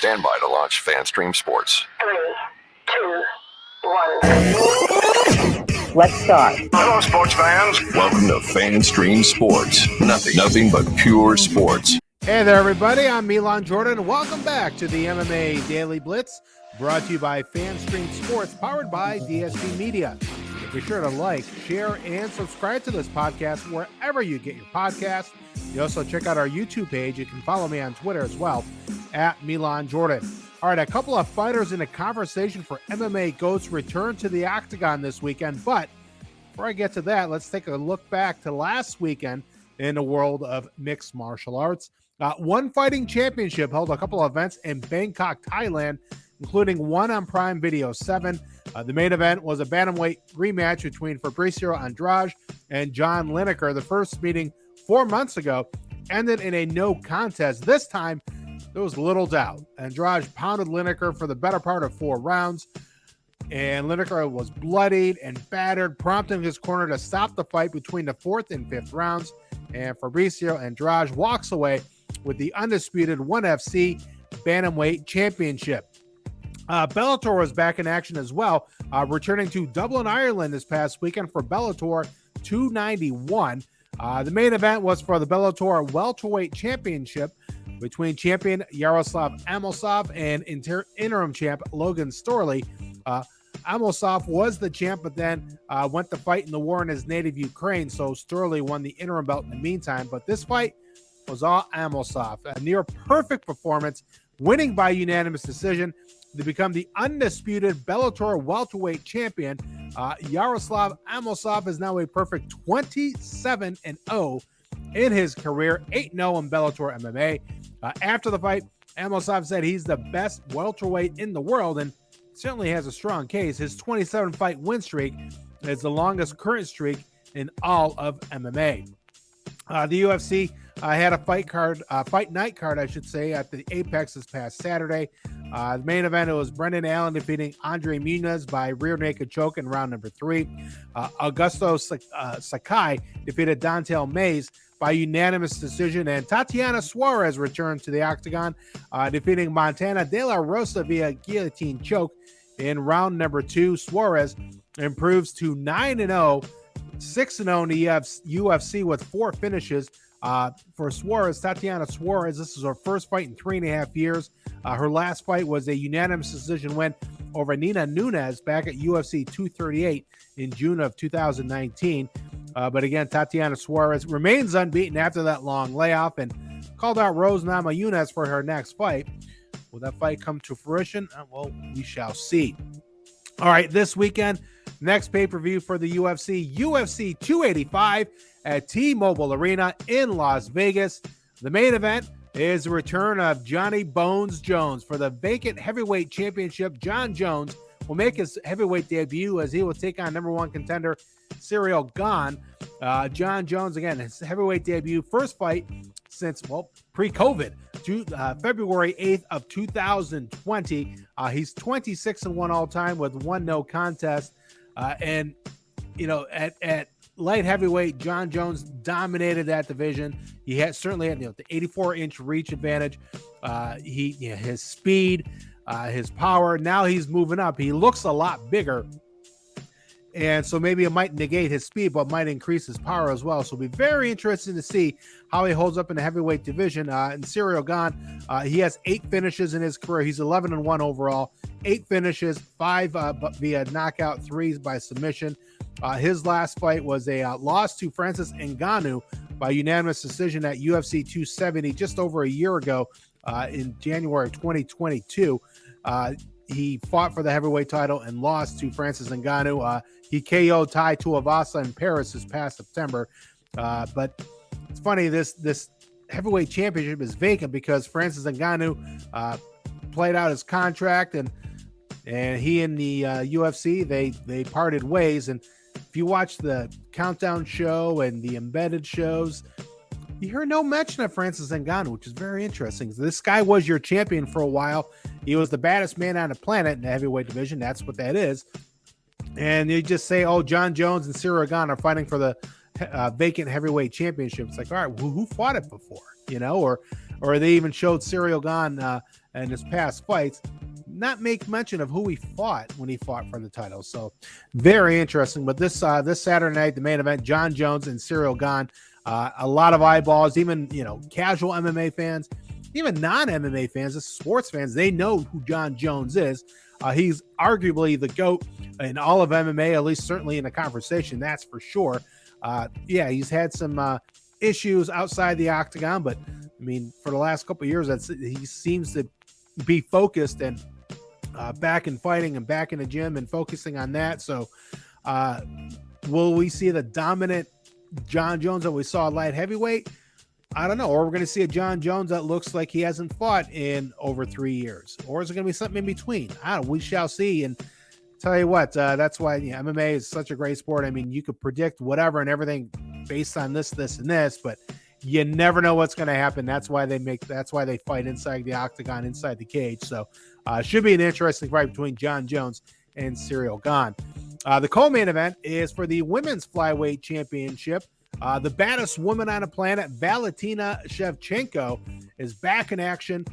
Stand by to launch FanStream Sports. 3, 2, 1. Let's start. Hello, sports fans. Welcome to FanStream Sports. Nothing but pure sports. Hey there, everybody. I'm Milan Jordan. Welcome back to the MMA Daily Blitz, brought to you by FanStream Sports, powered by DSP Media. Be sure to like, share, and subscribe to this podcast wherever you get your podcasts. You also check out our YouTube page. You can follow me on Twitter as well, at Milan Jordan. All right, a couple of fighters in a conversation for MMA GOATs return to the octagon this weekend. But before I get to that, let's take a look back to last weekend in the world of mixed martial arts. One Fighting Championship held a couple of events in Bangkok, Thailand, including one on Prime Video 7. The main event was a bantamweight rematch between Fabricio Andrade and John Lineker. The first meeting 4 months ago ended in a no contest. This time, there was little doubt. Andrade pounded Lineker for the better part of 4 rounds, and Lineker was bloodied and battered, prompting his corner to stop the fight between the 4th and 5th rounds. And Fabricio Andrade walks away with the undisputed 1FC Bantamweight Championship. Bellator was back in action as well, returning to Dublin, Ireland this past weekend for Bellator 291. The main event was for the Bellator Welterweight Championship between champion Yaroslav Amosov and interim champ Logan Storley. Amosov was the champ, but then went to fight in the war in his native Ukraine, so Storley won the interim belt in the meantime. But this fight was all Amosov. A near perfect performance, winning by unanimous decision to become the undisputed Bellator welterweight champion. Yaroslav Amosov is now a perfect 27-0 in his career, 8-0 in Bellator MMA. After the fight, Amosov said he's the best welterweight in the world and certainly has a strong case. His 27-fight win streak is the longest current streak in all of MMA. The UFC had a fight night card, I should say, at the Apex this past Saturday. The main event, it was Brendan Allen defeating Andre Muniz by rear naked choke in round number 3. Augusto Sakai defeated Dontel Mays by unanimous decision, and Tatiana Suarez returned to the octagon, defeating Montana De La Rosa via guillotine choke in round number 2. Suarez improves to 9-0, 6-0 in the UFC with 4 finishes. For Suarez, Tatiana Suarez, this is her first fight in 3.5 years. Her last fight was a unanimous decision win over Nina Nunes back at UFC 238 in June of 2019. But again, Tatiana Suarez remains unbeaten after that long layoff and called out Rose Namajunas for her next fight. Will that fight come to fruition? Well, we shall see. All right, this weekend, next pay-per-view for the UFC, UFC 285 at T-Mobile Arena in Las Vegas. The main event is the return of Johnny Bones Jones for the vacant heavyweight championship. John Jones will make his heavyweight debut as he will take on number 1 contender Ciryl Gane. John Jones, again, his heavyweight debut, first fight since, pre-COVID, February 8th of 2020. He's 26-1 all time with 1 no contest. And, at light heavyweight, John Jones dominated that division. He certainly had the 84-inch reach advantage. His speed, his power. Now he's moving up. He looks a lot bigger. And so maybe it might negate his speed, but might increase his power as well. So it'll be very interesting to see how he holds up in the heavyweight division. And Ciryl Gane, he has 8 finishes in his career. He's 11-1 overall, 8 finishes, 5 via knockout, 3 by submission. His last fight was a loss to Francis Ngannou by unanimous decision at UFC 270 just over a year ago in January of 2022. He fought for the heavyweight title and lost to Francis Ngannou. He KO'd Tai Tuivasa in Paris this past September. But it's funny, this heavyweight championship is vacant because Francis Ngannou played out his contract, and he and the UFC, they parted ways. And if you watch the Countdown show and the Embedded shows, you hear no mention of Francis Ngannou, which is very interesting. This guy was your champion for a while. He was the baddest man on the planet in the heavyweight division. That's what that is. And you just say, John Jones and Ciryl Gane are fighting for the vacant heavyweight championship. It's like, all right, who fought it before? or they even showed Cyril Gane in his past fights, not make mention of who he fought when he fought for the title. So very interesting. But this Saturday night, the main event, Jon Jones and Cyril Gane, a lot of eyeballs, even casual MMA fans, even non-MMA fans, sports fans, they know who Jon Jones is. He's arguably the GOAT in all of MMA, at least certainly in the conversation, that's for sure. He's had some issues outside the octagon, but I mean, for the last couple of years, he seems to be focused and back in fighting and back in the gym and focusing on that. So will we see the dominant Jon Jones that we saw at light heavyweight? I don't know. Or we're going to see a Jon Jones that looks like he hasn't fought in over 3 years. Or is it going to be something in between? I don't know. We shall see. And tell you what, that's why MMA is such a great sport. I mean, you could predict whatever and everything based on this, and this, but you never know what's going to happen. That's why they fight inside the octagon, inside the cage. So should be an interesting fight between Jon Jones and Cyril Gane. The co-main event is for the women's flyweight championship. The baddest woman on the planet, Valentina Shevchenko, is back in action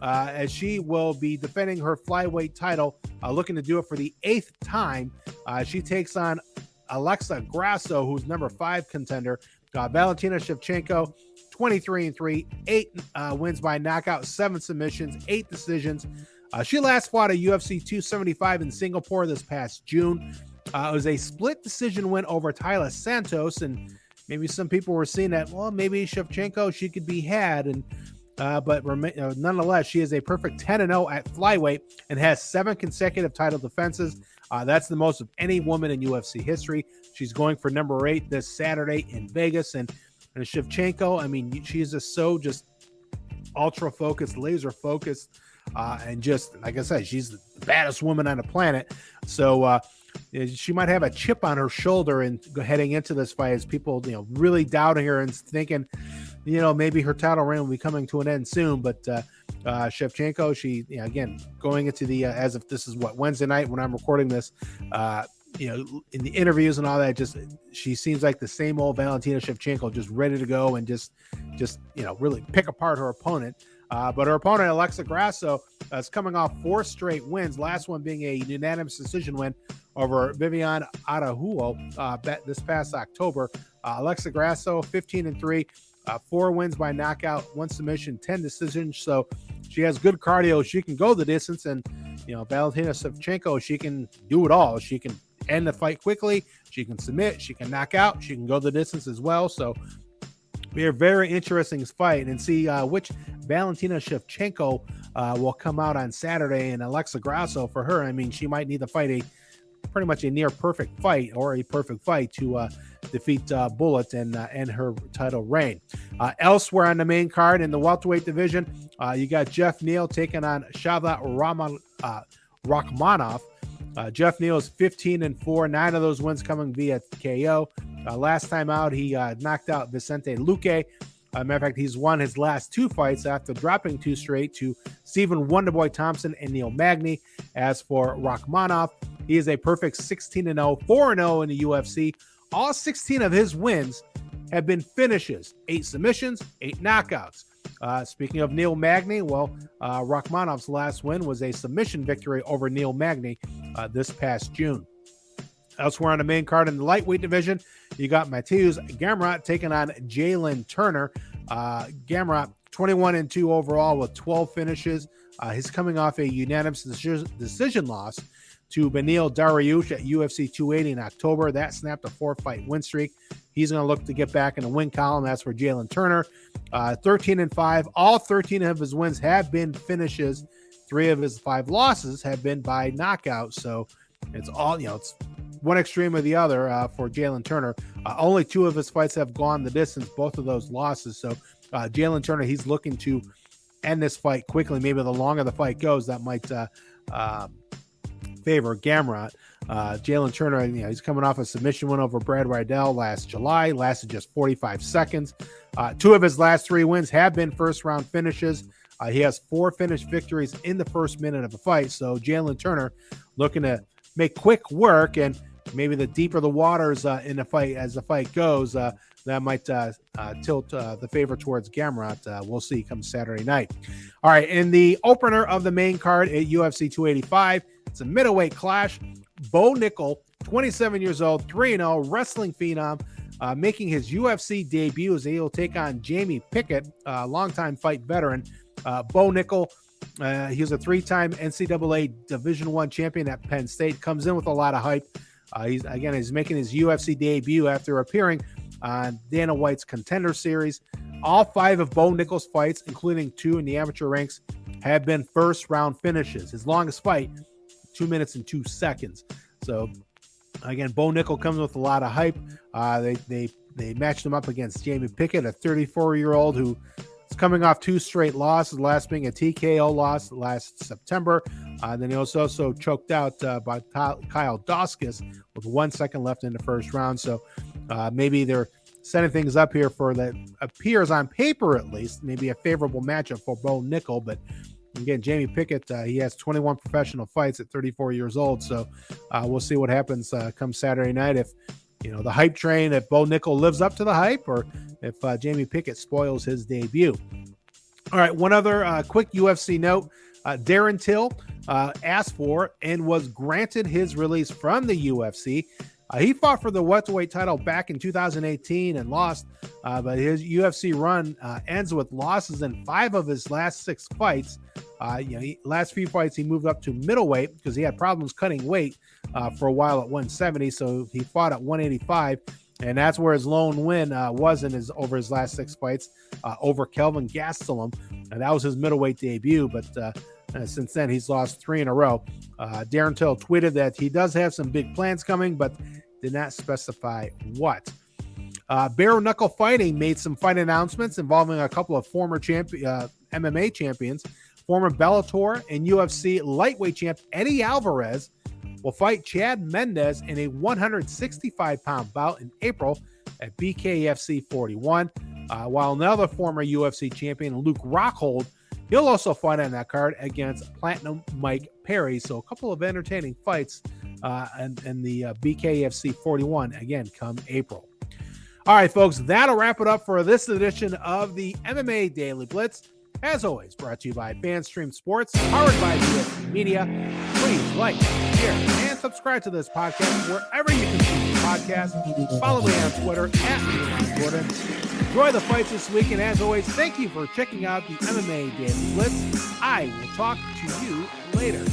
as she will be defending her flyweight title, looking to do it for the 8th time. She takes on Alexa Grasso, who's number 5 contender. Valentina Shevchenko, 23-3, 8 wins by knockout, 7 submissions, 8 decisions. She last fought at UFC 275 in Singapore this past June. It was a split decision win over Tyler Santos, and maybe some people were seeing that, well, maybe Shevchenko, she could be had, and but nonetheless, she is a perfect 10-0 at flyweight and has 7 consecutive title defenses. That's the most of any woman in UFC history. She's going for number 8 this Saturday in Vegas, and Shevchenko, I mean, she's just ultra focused, laser focused, and just like I said, she's the baddest woman on the planet. So she might have a chip on her shoulder and heading into this fight as people, really doubting her and thinking, maybe her title reign will be coming to an end soon. But Shevchenko, she, again, going into the, as if this is Wednesday night when I'm recording this, in the interviews and all that, she seems like the same old Valentina Shevchenko, just ready to go and just really pick apart her opponent. But her opponent, Alexa Grasso, is coming off 4 straight wins, last one being a unanimous decision win over Viviane Araújo this past October. Alexa Grasso, 15-3, 4 wins by knockout, 1 submission, 10 decisions. So she has good cardio. She can go the distance. And, Valentina Shevchenko, she can do it all. She can end the fight quickly. She can submit. She can knock out. She can go the distance as well. So be a very interesting fight, and see which Valentina Shevchenko will come out on Saturday. And Alexa Grasso, for her, I mean, she might need to fight pretty much a near perfect fight or a perfect fight to defeat Bullet and her title reign. Elsewhere on the main card in the welterweight division, you got Jeff Neal taking on Shavkat Rakhmonov. Jeff Neal is 15-4, 9 of those wins coming via KO. Last time out, he knocked out Vicente Luque. Matter of fact, he's won his last 2 fights after dropping 2 straight to Stephen Wonderboy Thompson and Neil Magny. As for Rakhmonov, he is a perfect 16-0, 4-0 in the UFC. All 16 of his wins have been finishes, 8 submissions, 8 knockouts. Speaking of Neil Magny, Rakhmonov's last win was a submission victory over Neil Magny this past June. Elsewhere on the main card in the lightweight division, you got Mateusz Gamrot taking on Jalen Turner. Gamrot, 21-2 overall with 12 finishes. He's coming off a unanimous decision loss to Beneil Dariush at UFC 280 in October. That snapped a 4-fight win streak. He's going to look to get back in the win column. That's for Jalen Turner. 13-5. All 13 of his wins have been finishes. 3 of his 5 losses have been by knockout. So it's all, it's one extreme or the other for Jalen Turner. Only 2 of his fights have gone the distance, both of those losses. So Jalen Turner, he's looking to end this fight quickly. Maybe the longer the fight goes, that might favor Gamrot. Jalen Turner, he's coming off a submission win over Brad Riddell last July, lasted just 45 seconds. 2 of his last 3 wins have been first-round finishes. He has 4 finished victories in the first minute of a fight. So Jalen Turner looking to make quick work, and maybe the deeper the waters in the fight as the fight goes, that might tilt the favor towards Gamrot. We'll see come Saturday night. All right, in the opener of the main card at UFC 285, it's a middleweight clash. Bo Nickel, 27 years old, 3-0, wrestling phenom, making his UFC debut as he'll take on Jamie Pickett, a longtime fight veteran. Bo Nickel, he was a three-time NCAA Division I champion at Penn State, comes in with a lot of hype. He's making his UFC debut after appearing on Dana White's Contender Series. All 5 of Bo Nickel's fights, including 2 in the amateur ranks, have been first-round finishes. His longest fight, 2 minutes and 2 seconds. So, again, Bo Nickel comes with a lot of hype. They matched him up against Jamie Pickett, a 34-year-old who is coming off 2 straight losses, the last being a TKO loss last September. Then he was also choked out by Kyle Dawkins with 1 second left in the first round. So maybe they're setting things up here for that appears on paper at least, maybe a favorable matchup for Bo Nickel. But again, Jamie Pickett, he has 21 professional fights at 34 years old. So we'll see what happens come Saturday night. If, the hype train, if Bo Nickel lives up to the hype or if Jamie Pickett spoils his debut. All right, one other quick UFC note. Darren Till asked for and was granted his release from the UFC. He fought for the welterweight title back in 2018 and lost, but his UFC run ends with losses in 5 of his last 6 fights. Last few fights he moved up to middleweight because he had problems cutting weight for a while at 170, so he fought at 185, and that's where his lone win was over his last 6 fights over Kelvin Gastelum, and that was his middleweight debut, but since then he's lost 3 in a row. Darren Till tweeted that he does have some big plans coming, but did not specify what. Bare Knuckle Fighting made some fight announcements involving a couple of former MMA champions. Former Bellator and UFC lightweight champ Eddie Alvarez will fight Chad Mendes in a 165-pound bout in April at BKFC 41, while another former UFC champion, Luke Rockhold, he'll also fight on that card against Platinum Mike Perry. So a couple of entertaining fights in the BKFC 41, again, come April. All right, folks, that'll wrap it up for this edition of the MMA Daily Blitz. As always, brought to you by FanStream Sports, powered by DSP Media. Please like, share, and subscribe to this podcast wherever you consume the podcast. Follow me on Twitter @LeonGordon. Enjoy the fights this week, and as always, thank you for checking out the MMA Daily Blitz. I will talk to you later.